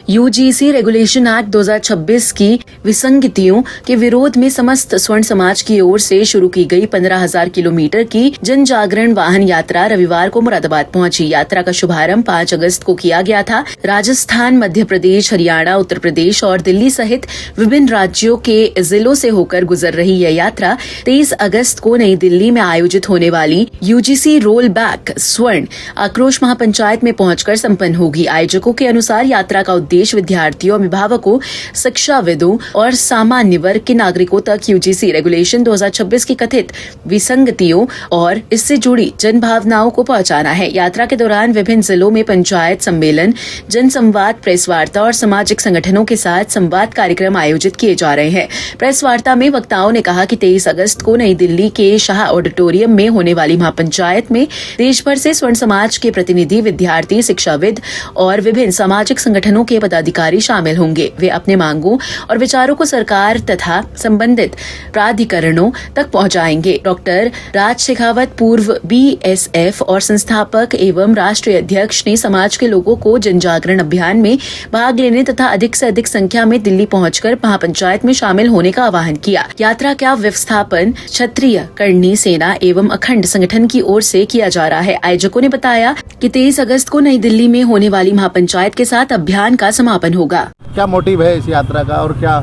UGC regulation act 2026 की विसंगतियों के विरोध में समस्त स्वर्ण समाज की ओर से शुरू की गई 15,000 किलोमीटर की जन जागरण वाहन यात्रा रविवार को मुरादाबाद पहुंची। यात्रा का शुभारंभ 5 अगस्त को किया गया था। राजस्थान, मध्य प्रदेश, हरियाणा, उत्तर प्रदेश और दिल्ली सहित विभिन्न राज्यों के जिलों से होकर गुजर रही यह यात्रा 23 अगस्त को नई दिल्ली में आयोजित होने वाली यूजीसी रोल बैक स्वर्ण आक्रोश महापंचायत में पहुंचकर संपन्न होगी। आयोजकों के अनुसार यात्रा का उद्देश्य विद्यार्थियों, अभिभावकों, शिक्षाविदों और सामान्य वर्ग के नागरिकों तक यूजीसी रेगुलेशन 2026 की कथित विसंगतियों और इससे जुड़ी जन भावनाओं को पहुंचाना है। यात्रा के दौरान विभिन्न जिलों में पंचायत सम्मेलन, जन संवाद, प्रेस वार्ता और सामाजिक संगठनों के साथ संवाद कार्यक्रम आयोजित किए जा रहे हैं। प्रेस वार्ता में वक्ताओं ने कहा कि 23 अगस्त को नई दिल्ली के शाह ऑडिटोरियम में होने वाली महापंचायत में देश भर से स्वर्ण समाज के प्रतिनिधि, विद्यार्थी, शिक्षाविद और विभिन्न सामाजिक संगठनों के पदाधिकारी शामिल होंगे। वे अपने मांगों और विचारों को सरकार तथा संबंधित प्राधिकरणों तक पहुंचाएंगे। डॉक्टर राज शेखावत, पूर्व बीएसएफ और संस्थापक एवं राष्ट्रीय अध्यक्ष ने समाज के लोगों को जन जागरण अभियान में भाग लेने तथा अधिक से अधिक संख्या में दिल्ली पहुंचकर महापंचायत में शामिल होने का आह्वान किया। यात्रा का व्यवस्थापन क्षत्रिय करणी सेना एवं अखंड संगठन की ओर से किया जा रहा है। आयोजकों ने बताया कि 23 अगस्त को नई दिल्ली में होने वाली महापंचायत के साथ अभियान का समापन होगा। क्या मोटिव है इस यात्रा का और क्या?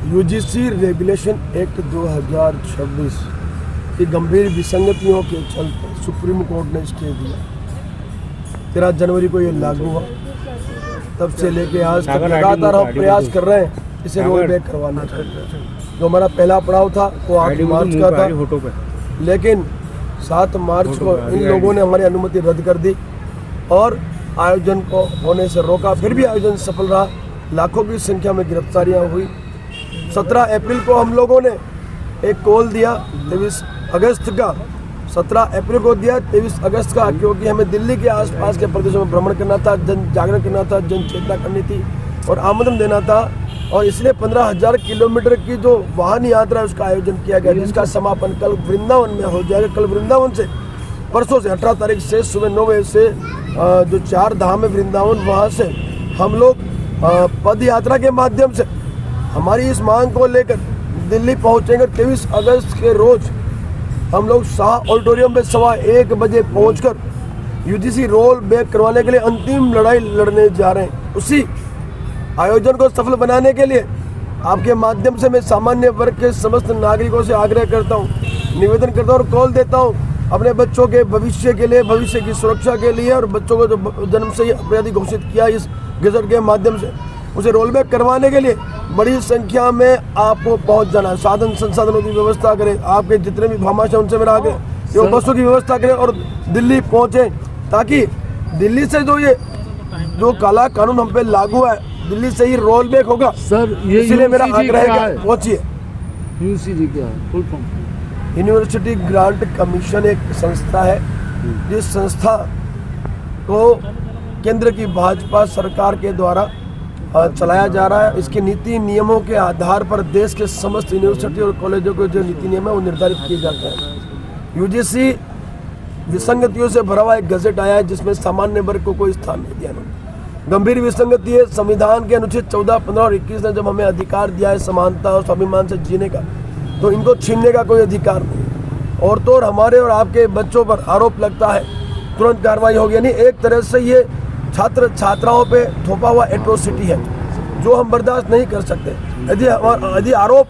यूजीसी रेगुलेशन एक्ट 2026 की गंभीर विसंगतियों के चलते सुप्रीम कोर्ट ने स्टे दिया। 13 जनवरी को ये लागू हुआ। तब से लेके आज तक लगातार हम प्रयास कर रहे हैं इसे रोल बैक करवाना चाहिए। जो हमारा पहला पड़ाव था वो 8 मार्च का था, लेकिन 7 मार्च को इन लोगों ने हमारी अनुमति रद्द कर दी और आयोजन को होने से रोका। फिर भी आयोजन सफल रहा, लाखों की संख्या में गिरफ्तारियां हुई। 17 अप्रैल को हम लोगों ने एक कॉल दिया 23 अगस्त का, 17 अप्रैल को दिया 23 अगस्त का, क्योंकि हमें दिल्ली के आसपास के प्रदेशों में भ्रमण करना था, जन जागरण करना था, जन चेतना करनी थी और आमंत्रण देना था। और इसलिए 15,000 किलोमीटर की जो वाहन यात्रा उसका आयोजन किया गया, जिसका समापन कल वृंदावन में हो जाएगा। कल वृंदावन से परसों से 18 तारीख से सुबह 9 बजे से जो 4 धाम है वृंदावन, वहाँ से हम लोग पद यात्रा के माध्यम से हमारी इस मांग को लेकर दिल्ली पहुँचेंगे। 23 अगस्त के रोज हम लोग शाह ऑडिटोरियम में 1:15 बजे पहुँचकर यूजीसी रोल बैक करवाने के लिए अंतिम लड़ाई लड़ने जा रहे हैं। उसी आयोजन को सफल बनाने के लिए आपके माध्यम से मैं सामान्य वर्ग के समस्त नागरिकों से आग्रह करता हूँ, निवेदन करता हूँ और कॉल देता हूँ अपने बच्चों के भविष्य के लिए, भविष्य की सुरक्षा के लिए और बच्चों को जो जन्म से ही अपराधी घोषित किया इस गजट के माध्यम से, उसे रोल बैक करवाने के लिए बड़ी संख्या में आपको पहुंच जाना है। साधन संसाधनों की व्यवस्था करें, आपके जितने भी भामाश हैं उनसे मेरा आग्रह कि वो बसों की व्यवस्था करें और दिल्ली पहुंचे, ताकि दिल्ली से जो काला कानून हम पे लागू है दिल्ली से ही रोल बैक होगा। सर, ये इसलिए मेरा आग्रह है कि पहुंचिए। यूजीसी क्या है? Full form university grant commission एक संस्था है जिस संस्था को केंद्र की भाजपा सरकार के द्वारा चलाया जा रहा है। इसके नीति नियमों के आधार पर देश के समस्त यूनिवर्सिटी और कॉलेजों के जो नीति नियम है वो निर्धारित किए जाते हैं। यूजीसी विसंगतियों से भरा हुआ एक गजट आया है जिसमें सामान्य वर्ग को कोई स्थान नहीं दिया। गंभीर विसंगति है। संविधान के अनुच्छेद 14, 15 और 21 ने जब हमें अधिकार दिया है समानता और स्वाभिमान से जीने का, तो इनको छीनने का कोई अधिकार नहीं। औरतों और हमारे और आपके बच्चों पर आरोप लगता है, तुरंत कार्रवाई होगी। यानी एक तरह से ये छात्र छात्राओं पे थोपा हुआ एट्रोसिटी है जो हम बर्दाश्त नहीं कर सकते। यदि आरोप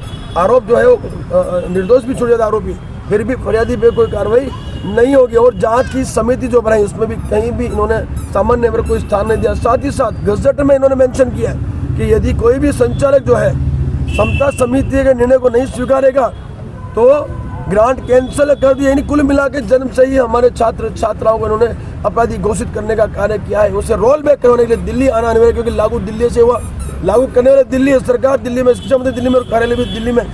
जो है वो निर्दोष भी छूट जाता आरोपी, फिर भी फरियादी पे कोई कार्रवाई नहीं होगी। और जांच की समिति जो बनाई उसमें भी कहीं भी इन्होंने सामान्य वर्ग को स्थान नहीं दिया। साथ ही साथ गजट में इन्होंने मेंशन किया है कि यदि कोई भी संचालक जो है समता समिति के निर्णय को नहीं स्वीकारेगा तो ग्रांट कैंसिल कर दिया। यानी कुल मिला के जन्म से ही हमारे छात्र छात्राओं को इन्होंने अपराधी घोषित करने का कार्य किया है। उसे रोल बैक करवाने के लिए दिल्ली आना अनिवार्य, क्योंकि लागू दिल्ली से हुआ, लागू करने वाले दिल्ली है, सरकार दिल्ली में, शिक्षा मंत्री दिल्ली में और कार्यालय भी दिल्ली में।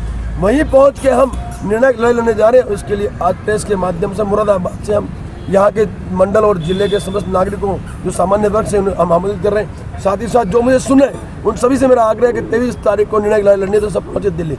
वहीं पहुंच के हम निर्णायक लड़ाई लड़ने जा रहे हैं। इसके लिए आज प्रेस के माध्यम से मुरादाबाद से हम यहाँ के मंडल और जिले के समस्त नागरिकों जो सामान्य वर्ग से हम आमंत्रित कर रहे हैं। साथ ही साथ जो मुझे सुने उन सभी से मेरा आग्रह है कि 23 तारीख को निर्णायक लड़ाई लड़नी है तो सब पहुँचे दिल्ली।